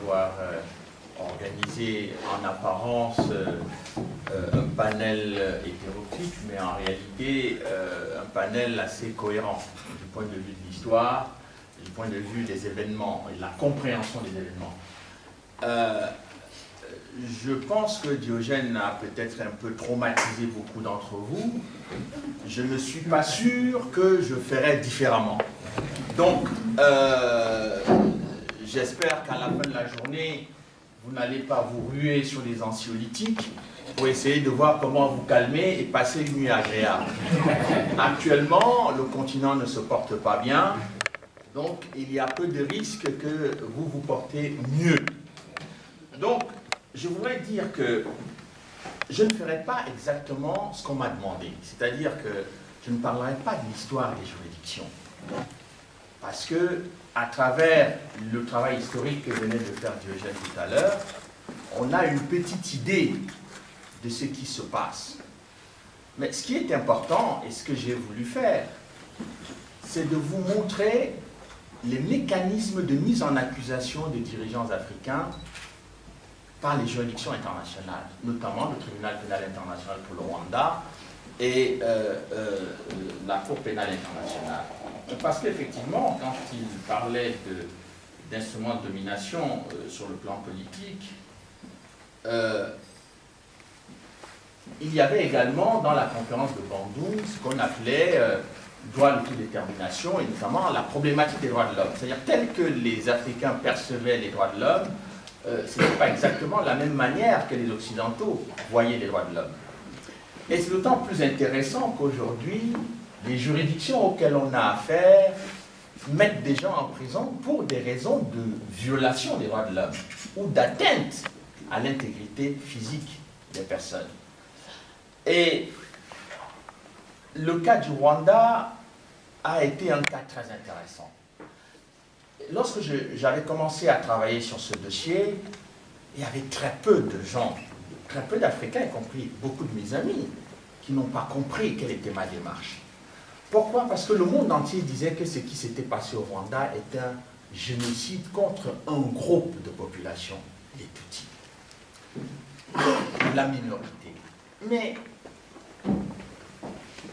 d'avoir organisé en apparence un panel hétéroclite, mais en réalité un panel assez cohérent du point de vue de l'histoire, du point de vue des événements et de la compréhension des événements. Je pense que Diogène a peut-être un peu traumatisé beaucoup d'entre vous. Je ne suis pas sûr que je ferais différemment. Donc, j'espère qu'à la fin de la journée, vous n'allez pas vous ruer sur les anxiolytiques pour essayer de voir comment vous calmer et passer une nuit agréable. Actuellement, le continent ne se porte pas bien, donc il y a peu de risques que vous vous portez mieux. Donc, je voudrais dire que je ne ferai pas exactement ce qu'on m'a demandé, c'est-à-dire que je ne parlerai pas de l'histoire des juridictions. Parce que, à travers le travail historique que venait de faire Diogène tout à l'heure, on a une petite idée de ce qui se passe. Mais ce qui est important, et ce que j'ai voulu faire, c'est de vous montrer les mécanismes de mise en accusation des dirigeants africains par les juridictions internationales, notamment le tribunal pénal international pour le Rwanda et la Cour pénale internationale. Parce qu'effectivement, quand il parlait d'instruments de domination sur le plan politique, il y avait également dans la conférence de Bandung ce qu'on appelait droit de l'autodétermination et notamment la problématique des droits de l'homme. C'est-à-dire, tel que les Africains percevaient les droits de l'homme, ce n'est pas exactement la même manière que les Occidentaux voyaient les droits de l'homme. Et c'est d'autant plus intéressant qu'aujourd'hui, les juridictions auxquelles on a affaire mettent des gens en prison pour des raisons de violation des droits de l'homme ou d'atteinte à l'intégrité physique des personnes. Et le cas du Rwanda a été un cas très intéressant. Lorsque j'avais commencé à travailler sur ce dossier, il y avait très peu de gens, très peu d'Africains, y compris beaucoup de mes amis, qui n'ont pas compris quelle était ma démarche. Pourquoi? Parce que le monde entier disait que ce qui s'était passé au Rwanda était un génocide contre un groupe de population, les Tutsis, la minorité. Mais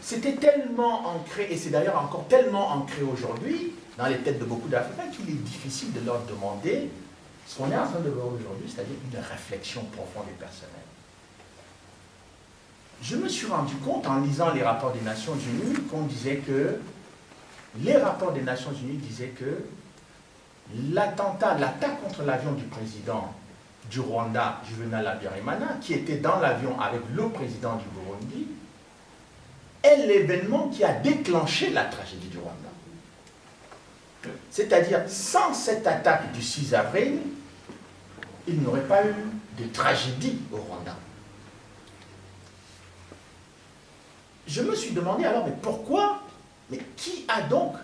c'était tellement ancré, et c'est d'ailleurs encore tellement ancré aujourd'hui, dans les têtes de beaucoup d'Africains, qu'il est difficile de leur demander ce qu'on est en train de voir aujourd'hui, c'est-à-dire une réflexion profonde et personnelle. Je me suis rendu compte en lisant les rapports des Nations Unies qu'on disait que les rapports des Nations Unies disaient que l'attaque contre l'avion du président du Rwanda, Juvenal Habyarimana, qui était dans l'avion avec le président du Burundi, est l'événement qui a déclenché la tragédie du Rwanda. C'est-à-dire, sans cette attaque du 6 avril, il n'y aurait pas eu de tragédie au Rwanda. Je me suis demandé alors, mais pourquoi? Mais qui a donc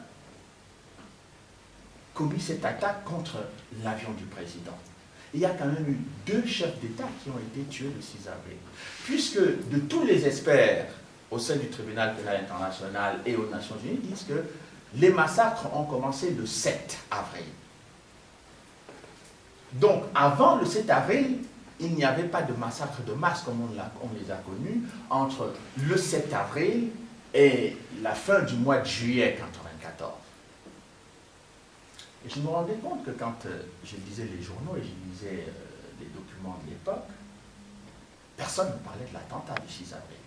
commis cette attaque contre l'avion du président? Il y a quand même eu 2 chefs d'État qui ont été tués le 6 avril. Puisque de tous les experts au sein du tribunal pénal international et aux Nations Unies disent que les massacres ont commencé le 7 avril. Donc, avant le 7 avril, il n'y avait pas de massacre de masse comme on les a connus entre le 7 avril et la fin du mois de juillet 1994. Et je me rendais compte que quand je lisais les journaux et je lisais les documents de l'époque, personne ne parlait de l'attentat du 6 avril.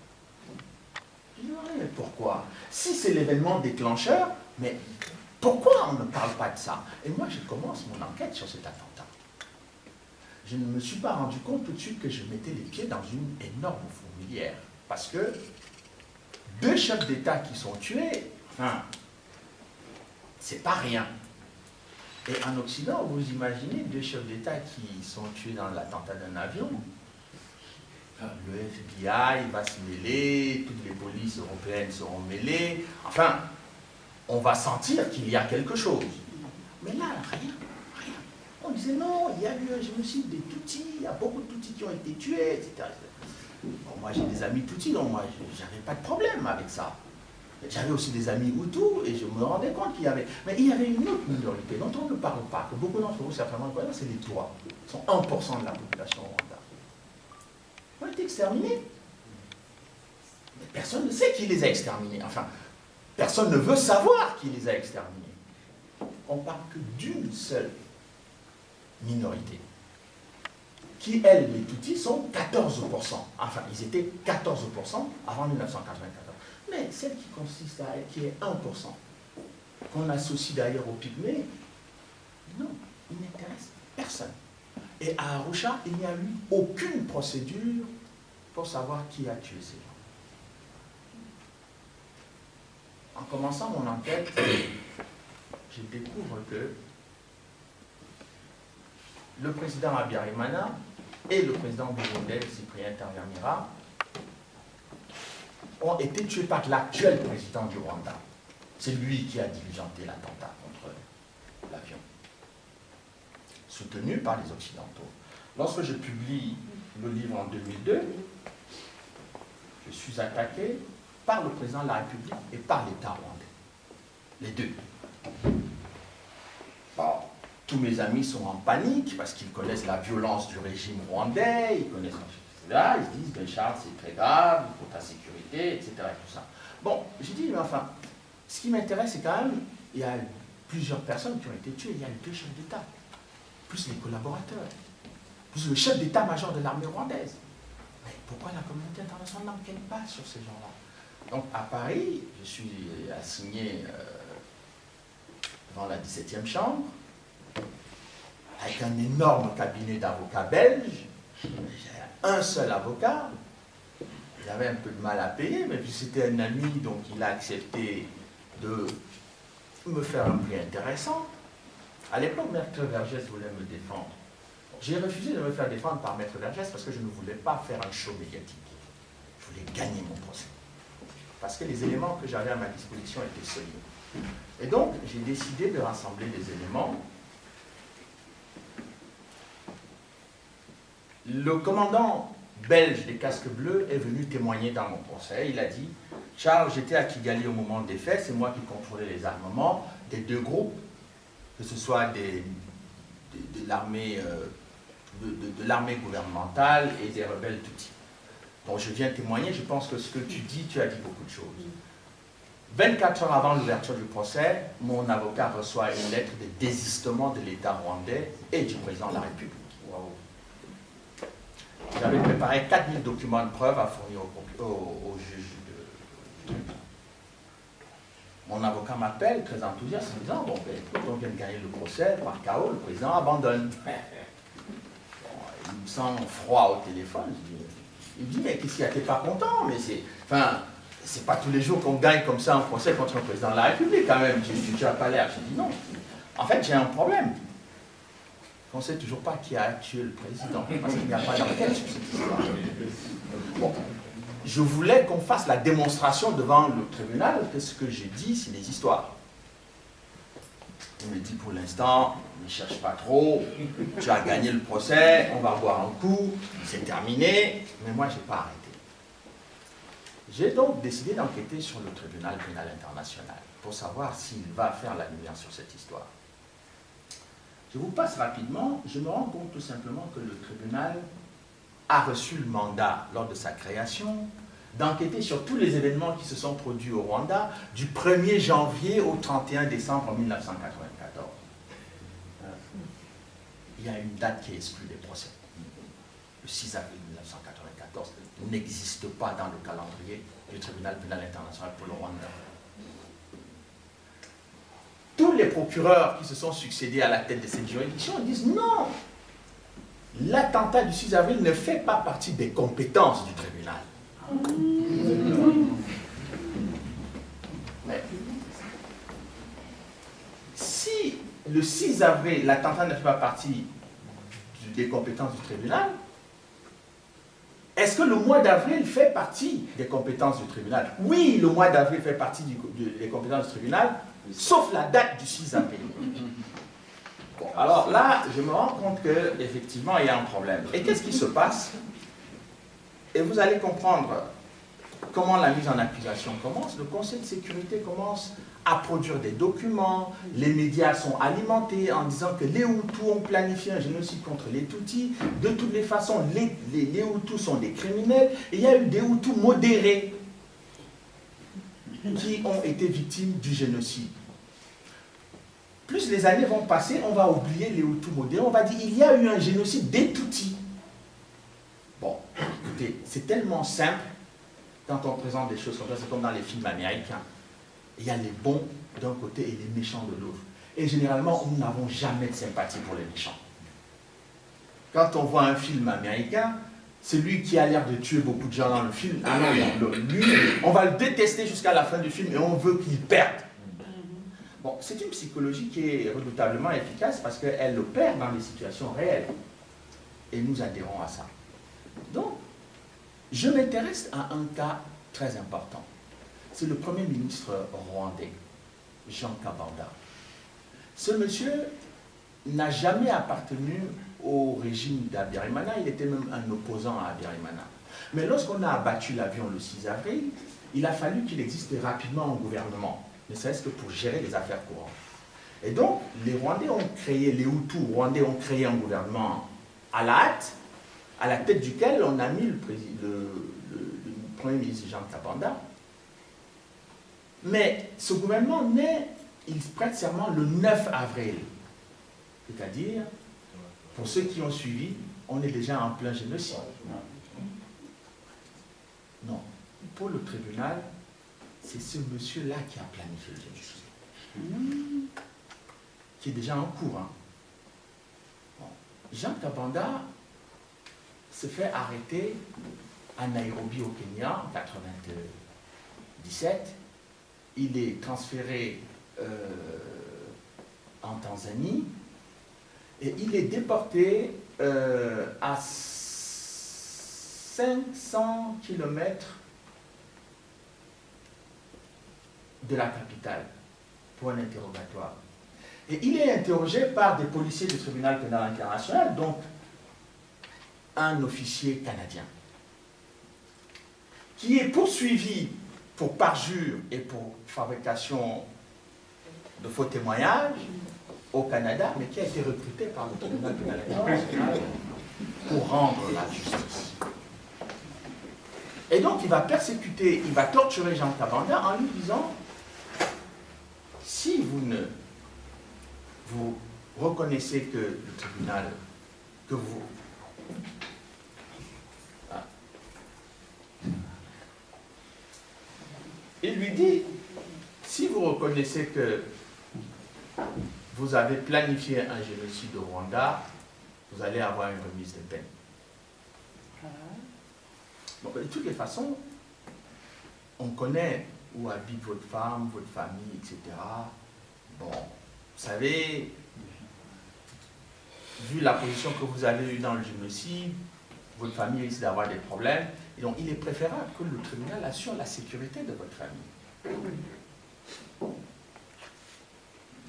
Je me demandais, mais pourquoi? Si c'est l'événement déclencheur, mais pourquoi on ne parle pas de ça? Et moi, je commence mon enquête sur cet attentat. Je ne me suis pas rendu compte tout de suite que je mettais les pieds dans une énorme fourmilière. Parce que 2 chefs d'État qui sont tués, enfin, c'est pas rien. Et en Occident, vous imaginez 2 chefs d'État qui sont tués dans l'attentat d'un avion. Le FBI va se mêler, toutes les polices européennes seront mêlées. Enfin, on va sentir qu'il y a quelque chose. Mais là, rien. On disait non, il y a eu un génocide des Tutsis, il y a beaucoup de Tutsis qui ont été tués, etc. Bon, moi j'ai des amis Tutsis, donc moi j'avais pas de problème avec ça. J'avais aussi des amis Hutus et je me rendais compte qu'il y avait... Mais il y avait une autre minorité dont on ne parle pas, que beaucoup d'entre vous certainement connaissent, c'est les Touaregs. Ils sont 1% de la population au Rwanda. Ils ont été exterminés. Mais personne ne sait qui les a exterminés. Enfin, personne ne veut savoir qui les a exterminés. On ne parle que d'une seule minorité, qui, elles, les Tutsis, sont 14%. Enfin, ils étaient 14% avant 1994. Mais celle qui consiste à qui est 1%, qu'on associe d'ailleurs aux Pygmées, non, il n'intéresse personne. Et à Arusha, il n'y a eu aucune procédure pour savoir qui a tué ces gens. En commençant mon enquête, je découvre que le président Habyarimana et le président burundais Cyprien Ntaryamira ont été tués par l'actuel président du Rwanda. C'est lui qui a diligenté l'attentat contre l'avion, soutenu par les Occidentaux. Lorsque je publie le livre en 2002, je suis attaqué par le président de la République et par l'État rwandais. Les deux. Bon, tous mes amis sont en panique parce qu'ils connaissent la violence du régime rwandais, ils connaissent là, ils se disent, ben Charles, c'est très grave, pour ta sécurité, etc. Et tout ça. Bon, j'ai dit, mais enfin, ce qui m'intéresse, c'est quand même, il y a plusieurs personnes qui ont été tuées, il y a les deux chefs d'État, plus les collaborateurs, plus le chef d'état-major de l'armée rwandaise. Mais pourquoi la communauté internationale n'enquête pas sur ces gens-là? Donc, à Paris, je suis assigné devant la 17e chambre, avec un énorme cabinet d'avocats belges. J'ai un seul avocat. Il avait un peu de mal à payer, mais puis c'était un ami, donc il a accepté de me faire un prix intéressant. À l'époque, Maître Vergès voulait me défendre. J'ai refusé de me faire défendre par Maître Vergès parce que je ne voulais pas faire un show médiatique. Je voulais gagner mon procès. Parce que les éléments que j'avais à ma disposition étaient solides. Et donc, j'ai décidé de rassembler des éléments. Le commandant belge des casques bleus est venu témoigner dans mon procès. Il a dit, Charles, j'étais à Kigali au moment des faits, c'est moi qui contrôlais les armements des deux groupes, que ce soit de l'armée gouvernementale et des rebelles Tutsis. Donc je viens témoigner, je pense que ce que tu dis, tu as dit beaucoup de choses. 24 heures avant l'ouverture du procès, mon avocat reçoit une lettre de désistement de l'État rwandais et du président de la République. J'avais préparé 4000 documents de preuve à fournir au juge de... Mon avocat m'appelle, très enthousiaste, en disant, bon, ben, écoute, on vient de gagner le procès, par chaos, le président abandonne. Bon, il me sent froid au téléphone. Il me dit, mais qu'est-ce qu'il y a, t'es pas content? Mais c'est... Enfin, c'est pas tous les jours qu'on gagne comme ça un procès contre un président de la République, quand même. Tu n'as pas l'air. J'ai dit, non. En fait, j'ai un problème. On ne sait toujours pas qui a tué le président, parce qu'il n'y a pas d'enquête sur cette histoire. Bon. Je voulais qu'on fasse la démonstration devant le tribunal que ce que j'ai dit, c'est des histoires. Il me dit pour l'instant, ne cherche pas trop, tu as gagné le procès, on va boire un coup, c'est terminé, mais moi je n'ai pas arrêté. J'ai donc décidé d'enquêter sur le tribunal pénal international pour savoir s'il va faire la lumière sur cette histoire. Je vous passe rapidement, je me rends compte tout simplement que le tribunal a reçu le mandat lors de sa création d'enquêter sur tous les événements qui se sont produits au Rwanda du 1er janvier au 31 décembre 1994. Il y a une date qui exclut les procès. Le 6 avril 1994 n'existe pas dans le calendrier du tribunal pénal international pour le Rwanda. Tous les procureurs qui se sont succédés à la tête de cette juridiction disent non, l'attentat du 6 avril ne fait pas partie des compétences du tribunal. Mais si le 6 avril, l'attentat ne fait pas partie des compétences du tribunal, est-ce que le mois d'avril fait partie des compétences du tribunal? Oui, le mois d'avril fait partie des compétences du tribunal, sauf la date du 6 avril. Bon, alors là, je me rends compte qu'effectivement, il y a un problème. Et qu'est-ce qui se passe? Et vous allez comprendre comment la mise en accusation commence? Le Conseil de sécurité commence à produire des documents, les médias sont alimentés en disant que les Hutus ont planifié un génocide contre les Tutsis, de toutes les façons, les Hutus sont des criminels, et il y a eu des Hutus modérés qui ont été victimes du génocide. Plus les années vont passer, on va oublier les Hutus modérés, on va dire il y a eu un génocide des Tutsis. Bon, écoutez, c'est tellement simple quand on présente des choses comme ça, c'est comme dans les films américains. Il y a les bons d'un côté et les méchants de l'autre. Et généralement, nous n'avons jamais de sympathie pour les méchants. Quand on voit un film américain, celui qui a l'air de tuer beaucoup de gens dans le film, ah non, lui, on va le détester jusqu'à la fin du film et on veut qu'il perde. Bon, c'est une psychologie qui est redoutablement efficace parce qu'elle opère dans des situations réelles. Et nous adhérons à ça. Donc, je m'intéresse à un cas très important. C'est le Premier ministre rwandais, Jean Kabanda. Ce monsieur n'a jamais appartenu au régime d'Habyarimana, il était même un opposant à Habyarimana. Mais lorsqu'on a abattu l'avion le 6 avril, il a fallu qu'il existe rapidement un gouvernement, ne serait-ce que pour gérer les affaires courantes. Et donc, les Rwandais ont créé, les Hutus rwandais ont créé un gouvernement à la hâte, à la tête duquel on a mis le Premier ministre Jean Kabanda. Mais ce gouvernement naît, il prête serment le 9 avril. C'est-à-dire, pour ceux qui ont suivi, on est déjà en plein génocide. Non. Pour le tribunal, c'est ce monsieur-là qui a planifié le génocide. Qui est déjà en cours. Hein. Bon. Jean Kabanda se fait arrêter à Nairobi au Kenya en 1997. Il est transféré en Tanzanie et il est déporté à 500 km de la capitale pour un interrogatoire. Et il est interrogé par des policiers du tribunal pénal international, donc un officier canadien, qui est poursuivi pour parjure et pour fabrication de faux témoignages au Canada, mais qui a été recruté par le tribunal pénal international pour rendre la justice. Et donc il va persécuter, il va torturer Jean Kabanda en lui disant: si vous reconnaissez que le tribunal, que vous... Ah. Il lui dit, si vous reconnaissez que vous avez planifié un génocide au Rwanda, vous allez avoir une remise de peine. Bon, de toutes les façons, on connaît où habite votre femme, votre famille, etc. Bon, vous savez, vu la position que vous avez eue dans le génocide, votre famille risque d'avoir des problèmes. Et donc, il est préférable que le tribunal assure la sécurité de votre famille.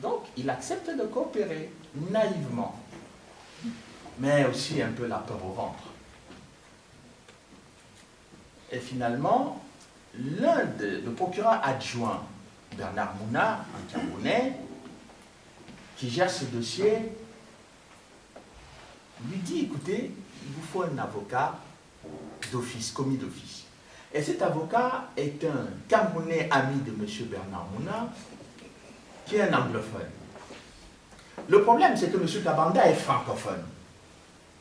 Donc, il accepte de coopérer naïvement, mais aussi un peu la peur au ventre. Et finalement, le procureur adjoint, Bernard Mouna, un Camerounais, qui gère ce dossier, lui dit, écoutez, il vous faut un avocat d'office, commis d'office. Et cet avocat est un Camerounais ami de M. Bernard Mouna, qui est un anglophone. Le problème, c'est que M. Kabanda est francophone.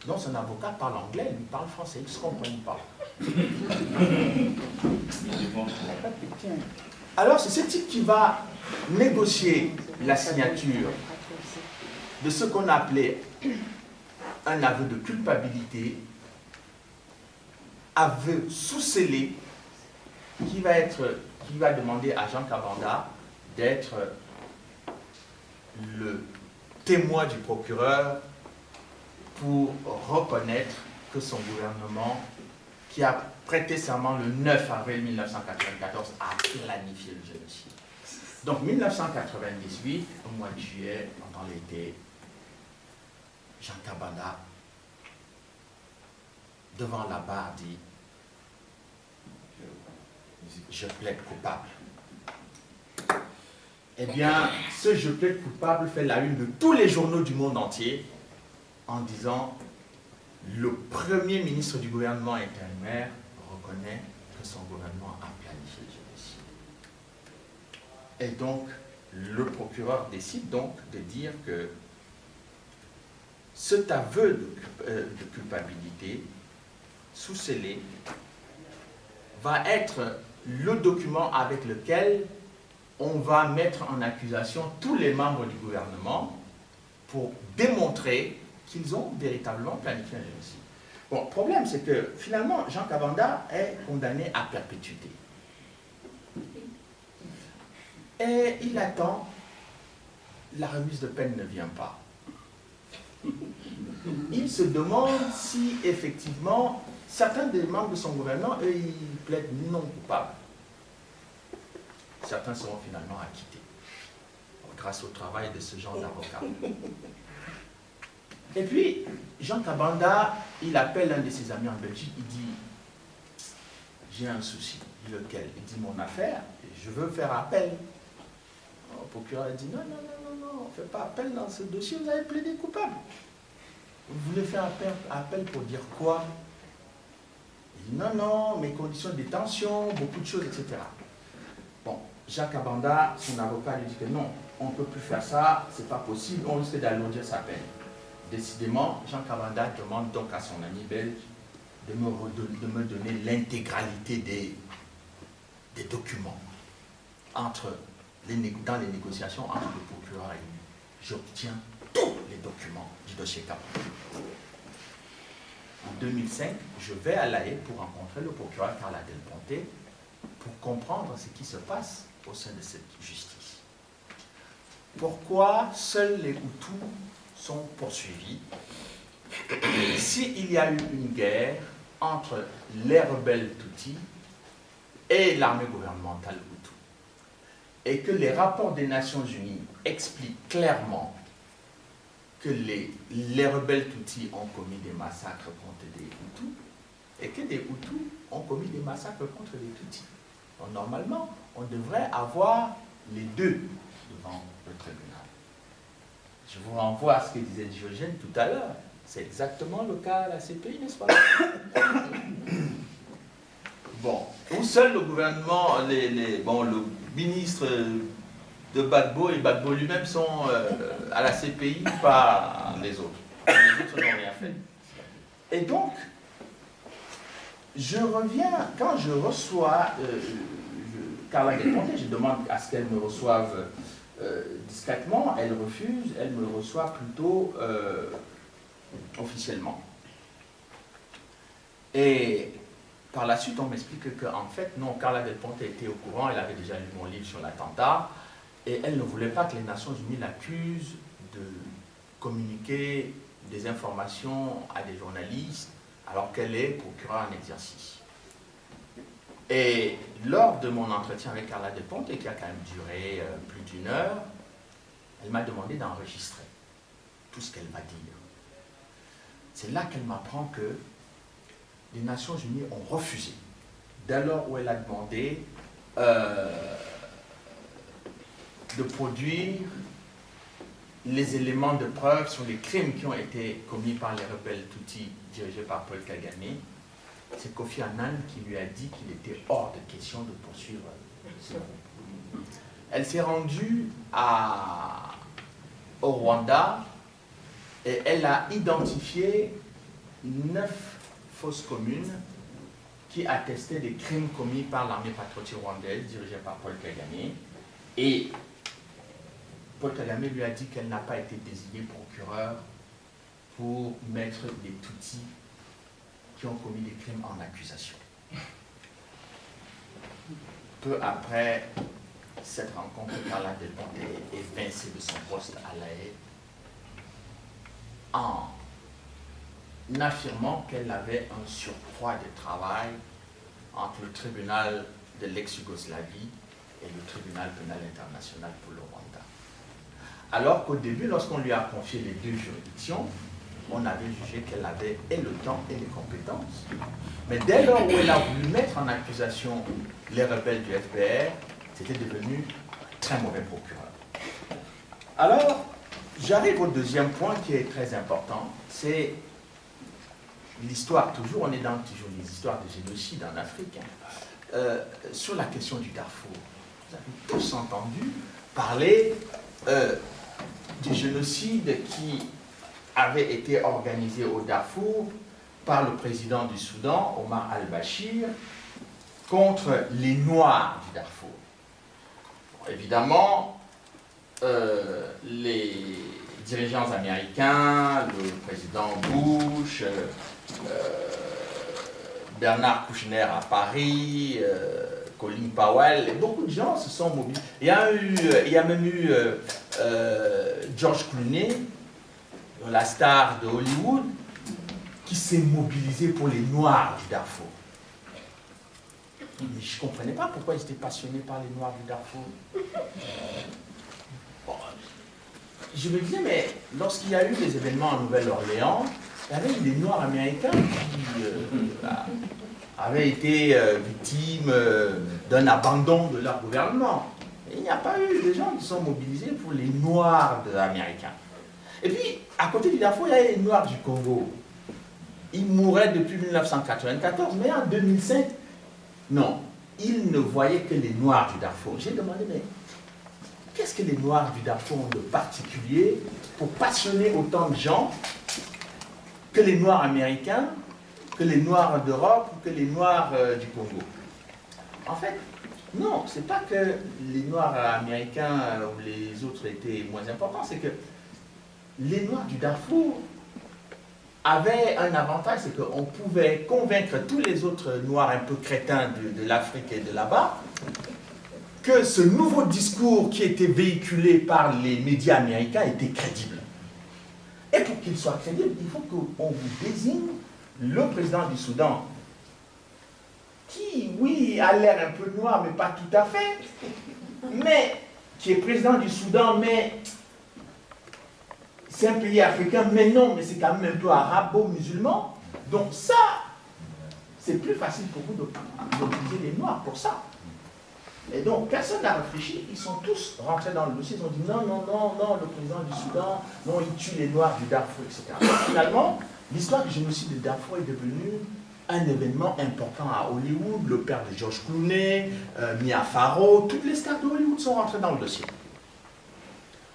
Donc son avocat parle anglais, il parle français, il se comprend pas. Alors c'est ce type qui va négocier la signature de ce qu'on appelait un aveu de culpabilité, aveu sous-scellé, qui va demander à Jean Kabanda d'être le témoin du procureur pour reconnaître que son gouvernement, qui a prêté serment le 9 avril 1994, a planifié le génocide. Donc 1998, au mois de juillet, pendant l'été, Jean Kabanda, devant la barre, dit: Je plaide coupable. Eh bien, ce je plaide coupable fait la une de tous les journaux du monde entier en disant le premier ministre du gouvernement intérimaire reconnaît que son gouvernement a planifié le génocide. Et donc, le procureur décide donc de dire que cet aveu de culpabilité sous scellé va être le document avec lequel on va mettre en accusation tous les membres du gouvernement pour démontrer qu'ils ont véritablement planifié un génocide. Bon, le problème, c'est que finalement, Jean Kabanda est condamné à perpétuité. Et il attend, la remise de peine ne vient pas. Il se demande si, effectivement, certains des membres de son gouvernement, eux, ils plaident non coupables. Certains seront finalement acquittés, grâce au travail de ce genre d'avocat. Et puis, Jean Kabanda, il appelle un de ses amis en Belgique, il dit, j'ai un souci. Lequel? Il dit, mon affaire, je veux faire appel. Le procureur dit, non, on ne fait pas appel dans ce dossier, vous avez plaidé coupable. Vous voulez faire appel pour dire quoi? Il dit, non, mes conditions de détention, beaucoup de choses, etc. Bon, Jacques Kabanda, son avocat, lui dit que non, on ne peut plus faire ça, c'est pas possible, on risque d'alourdir sa peine. Décidément, Jean Kabanda demande donc à son ami belge de me donner l'intégralité des documents dans les négociations entre le procureur et lui. J'obtiens tous les documents du dossier Kabanda. En 2005, je vais à La Haye pour rencontrer le procureur Carla Del Ponte pour comprendre ce qui se passe au sein de cette justice. Pourquoi seuls les Hutus sont poursuivis s'il y a eu une guerre entre les rebelles Tutsis et l'armée gouvernementale Hutu, et que les rapports des Nations Unies expliquent clairement que les rebelles Tutsis ont commis des massacres contre des Hutus et que des Hutus ont commis des massacres contre les Tutsis. Donc, normalement, on devrait avoir les deux devant le tribunal. Je vous renvoie à ce que disait Diogène tout à l'heure. C'est exactement le cas à la CPI, n'est-ce pas? Bon, où seul le gouvernement, le ministre de Gbagbo et Gbagbo lui-même sont à la CPI, pas les autres. Les autres n'ont rien fait. Et donc, je reviens, quand je reçois Carla Del Ponte, je demande à ce qu'elle me reçoive discrètement, elle refuse, elle me reçoit plutôt officiellement. Et par la suite, on m'explique qu'en fait, non, Carla Del Ponte était au courant, elle avait déjà lu mon livre sur l'attentat, et elle ne voulait pas que les Nations Unies l'accusent de communiquer des informations à des journalistes alors qu'elle est procureure en exercice. Et lors de mon entretien avec Carla Del Ponte, qui a quand même duré plus d'1 heure, elle m'a demandé d'enregistrer tout ce qu'elle va dire. C'est là qu'elle m'apprend que les Nations Unies ont refusé, dès lors où elle a demandé de produire les éléments de preuve sur les crimes qui ont été commis par les rebelles Tutsis dirigés par Paul Kagame. C'est Kofi Annan qui lui a dit qu'il était hors de question de poursuivre ce groupe. Elle s'est rendue au Rwanda et elle a identifié 9 fausses communes qui attestaient des crimes commis par l'armée patriotique rwandaise dirigée par Paul Kagame. Et Paul Kagame lui a dit qu'elle n'a pas été désignée procureur pour mettre des Tutsis qui ont commis des crimes en accusation. Peu après cette rencontre, Carla Del Ponte est évincée de son poste à La Haye en affirmant qu'elle avait un surcroît de travail entre le tribunal de l'ex-Yougoslavie et le tribunal pénal international pour le Rwanda. Alors qu'au début, lorsqu'on lui a confié les deux juridictions, on avait jugé qu'elle avait et le temps et les compétences. Mais dès lors où elle a voulu mettre en accusation les rebelles du FPR, c'était devenu un très mauvais procureur. Alors, j'arrive au deuxième point qui est très important, c'est l'histoire, toujours, on est dans toujours les histoires de génocide en Afrique, sur la question du Darfour. Vous avez tous entendu parler du génocide qui avait été organisé au Darfour par le président du Soudan, Omar al-Bashir, contre les Noirs du Darfour. Bon, évidemment, les dirigeants américains, le président Bush, Bernard Kouchner à Paris, Colin Powell, et beaucoup de gens se sont mobilisés. Il y a même eu George Clooney, la star de Hollywood, qui s'est mobilisé pour les Noirs du Darfour. Mais je ne comprenais pas pourquoi ils étaient passionnés par les Noirs du Darfour. Bon, je me disais, mais lorsqu'il y a eu des événements en Nouvelle-Orléans, il y avait des Noirs américains qui avaient été victimes d'un abandon de leur gouvernement. Et il n'y a pas eu des gens qui sont mobilisés pour les Noirs américains. Et puis, à côté du Darfour, il y a les Noirs du Congo. Ils mouraient depuis 1994, mais en 2005, non, ils ne voyaient que les Noirs du Darfour. J'ai demandé, mais qu'est-ce que les Noirs du Darfour ont de particulier pour passionner autant de gens que les Noirs américains, que les Noirs d'Europe ou que les Noirs du Congo? En fait, non, c'est pas que les Noirs américains ou les autres étaient moins importants, c'est que les Noirs du Darfour avaient un avantage, c'est qu'on pouvait convaincre tous les autres Noirs un peu crétins de l'Afrique et de là-bas que ce nouveau discours qui était véhiculé par les médias américains était crédible. Et pour qu'il soit crédible, il faut qu'on vous désigne le président du Soudan, qui, oui, a l'air un peu noir, mais pas tout à fait, mais qui est président du Soudan, mais c'est un pays africain, mais non, mais c'est quand même un peu arabo-musulman. Donc ça, c'est plus facile pour vous d'utiliser les Noirs pour ça. Et donc, personne n'a réfléchi, ils sont tous rentrés dans le dossier, ils ont dit non, non, non, non, le président du Soudan, non, il tue les Noirs du Darfour, etc. Donc, finalement, l'histoire du génocide de Darfour est devenue un événement important à Hollywood. Le père de George Clooney, Mia Farrow, toutes les stars de Hollywood sont rentrées dans le dossier.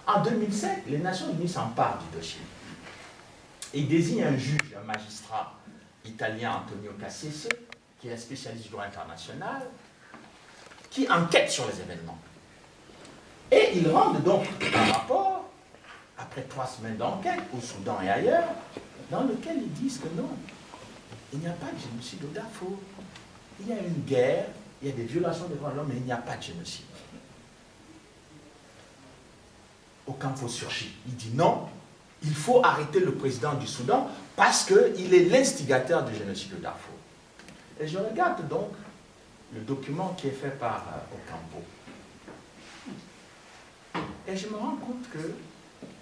En 2007, les Nations Unies s'emparent du dossier. Ils désignent un juge, un magistrat italien, Antonio Cassese, qui est un spécialiste du droit international, qui enquête sur les événements. Et ils rendent donc un rapport, après 3 semaines d'enquête, au Soudan et ailleurs, dans lequel ils disent que non, il n'y a pas de génocide au Darfour. Il y a une guerre, il y a des violations des droits de l'homme, mais il n'y a pas de génocide. Au Campo Surchi, il dit non, il faut arrêter le président du Soudan parce qu'il est l'instigateur du génocide au Darfour. Et je regarde donc le document qui est fait par Ocampo. Et je me rends compte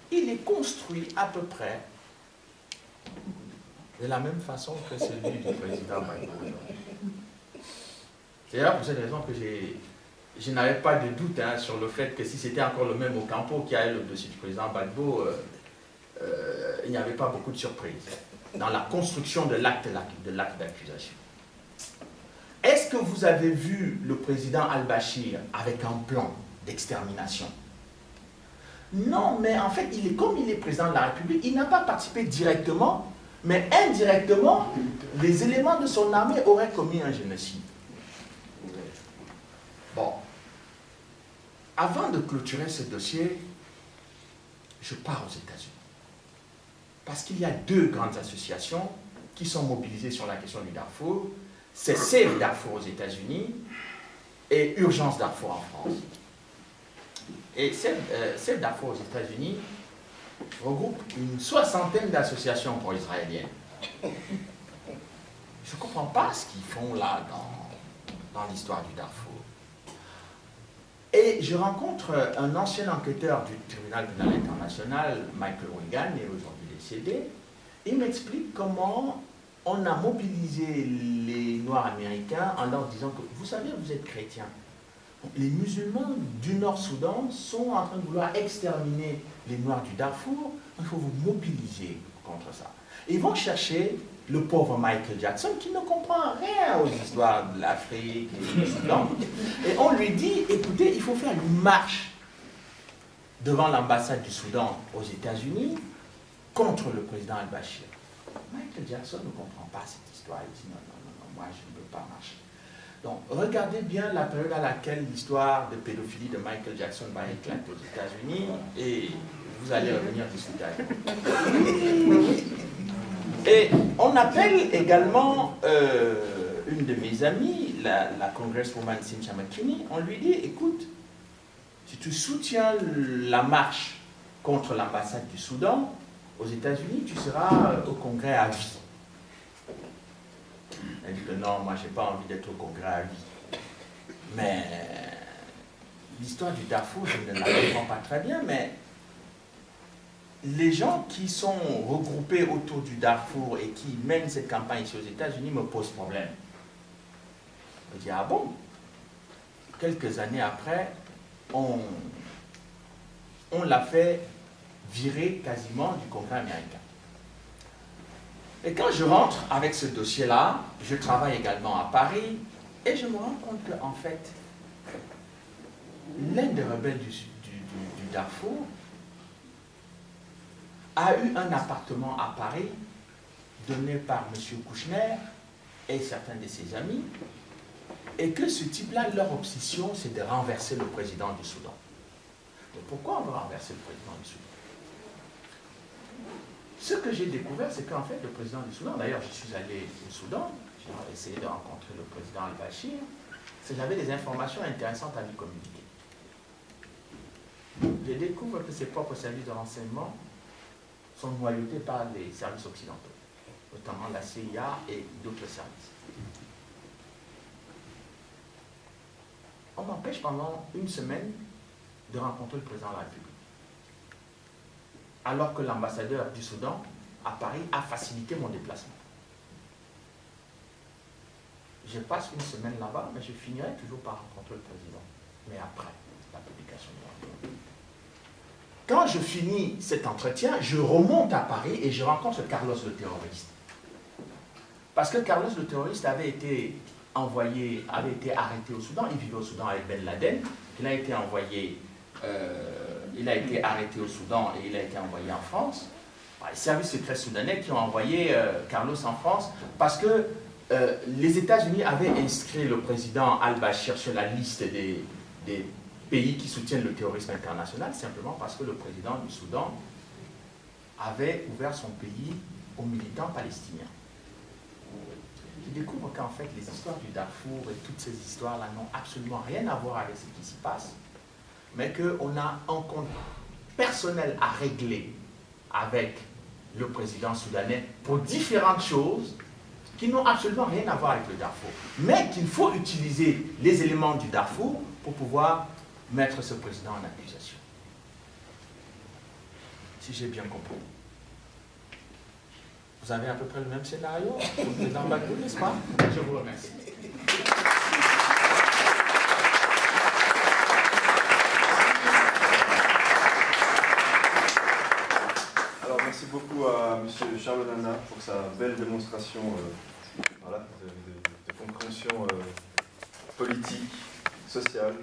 qu'il est construit à peu près de la même façon que celui du président Gbagbo. C'est d'ailleurs pour cette raison que je n'avais pas de doute sur le fait que si c'était encore le même Ocampo qui a eu le dossier du président Gbagbo, il n'y avait pas beaucoup de surprises dans la construction de l'acte d'accusation. Est-ce que vous avez vu le président al-Bashir avec un plan d'extermination? Non, mais en fait, comme il est président de la République, il n'a pas participé directement, mais indirectement, les éléments de son armée auraient commis un génocide. Bon. Avant de clôturer ce dossier, je pars aux États-Unis. Parce qu'il y a 2 grandes associations qui sont mobilisées sur la question du Darfour. C'est Save Darfour aux États-Unis et Urgence Darfour en France. Et Save Darfour aux États-Unis regroupe une 60aine d'associations pro-israéliennes. Je ne comprends pas ce qu'ils font là dans l'histoire du Darfour. Et je rencontre un ancien enquêteur du tribunal pénal international, Michael Reagan, est aujourd'hui décédé, il m'explique comment on a mobilisé les Noirs américains en leur disant que, vous savez, vous êtes chrétiens. Les musulmans du Nord-Soudan sont en train de vouloir exterminer les Noirs du Darfour. Il faut vous mobiliser contre ça. Ils vont chercher le pauvre Michael Jackson qui ne comprend rien aux histoires de l'Afrique et du Soudan. Et on lui dit, écoutez, il faut faire une marche devant l'ambassade du Soudan aux États-Unis contre le président al-Bashir. Michael Jackson ne comprend pas cette histoire. Il dit non, non, non, non, moi je ne peux pas marcher. Donc regardez bien la période à laquelle l'histoire de pédophilie de Michael Jackson va éclater aux États-Unis et vous allez revenir discuter avec moi. Et on appelle également une de mes amies, la congresswoman Cynthia McKinney, on lui dit, écoute, si tu soutiens la marche contre l'ambassade du Soudan, aux États-Unis, tu seras au Congrès à vie. Elle dit que non, moi, je n'ai pas envie d'être au Congrès à vie. Mais l'histoire du Darfour, je ne la comprends pas très bien, mais les gens qui sont regroupés autour du Darfour et qui mènent cette campagne ici aux États-Unis me posent problème. Je dis, ah bon? Quelques années après, on l'a fait virer quasiment du Congrès américain. Et quand je rentre avec ce dossier-là, je travaille également à Paris, et je me rends compte qu'en fait, l'un des rebelles du Darfour a eu un appartement à Paris donné par M. Kouchner et certains de ses amis, et que ce type-là, leur obsession, c'est de renverser le président du Soudan. Donc pourquoi on veut renverser le président du Soudan? Ce que j'ai découvert, c'est qu'en fait, le président du Soudan, d'ailleurs, je suis allé au Soudan, j'ai essayé de rencontrer le président al-Bashir, c'est que j'avais des informations intéressantes à lui communiquer. Je découvre que ses propres services de renseignement sont noyautés par les services occidentaux, notamment la CIA et d'autres services. On m'empêche pendant une semaine de rencontrer le président de la République, alors que l'ambassadeur du Soudan à Paris a facilité mon déplacement. Je passe une semaine là-bas, mais je finirai toujours par rencontrer le président, mais après la publication de la République. Quand je finis cet entretien, je remonte à Paris et je rencontre Carlos le terroriste. Parce que Carlos le terroriste avait été arrêté au Soudan, il vivait au Soudan avec Ben Laden, il a été envoyé, il a été arrêté au Soudan et il a été envoyé en France. Les services secrets soudanais qui ont envoyé Carlos en France parce que les États-Unis avaient inscrit le président al-Bashir sur la liste des pays qui soutiennent le terrorisme international, simplement parce que le président du Soudan avait ouvert son pays aux militants palestiniens. Je découvre qu'en fait, les histoires du Darfour et toutes ces histoires-là n'ont absolument rien à voir avec ce qui s'y passe, mais qu'on a un compte personnel à régler avec le président soudanais pour différentes choses qui n'ont absolument rien à voir avec le Darfour, mais qu'il faut utiliser les éléments du Darfour pour pouvoir mettre ce président en accusation. Si j'ai bien compris. Vous avez à peu près le même scénario pour le président Gbagbo, n'est-ce pas? Je vous remercie. Alors, merci beaucoup à M. Charles Onana pour sa belle démonstration de compréhension politique, sociale.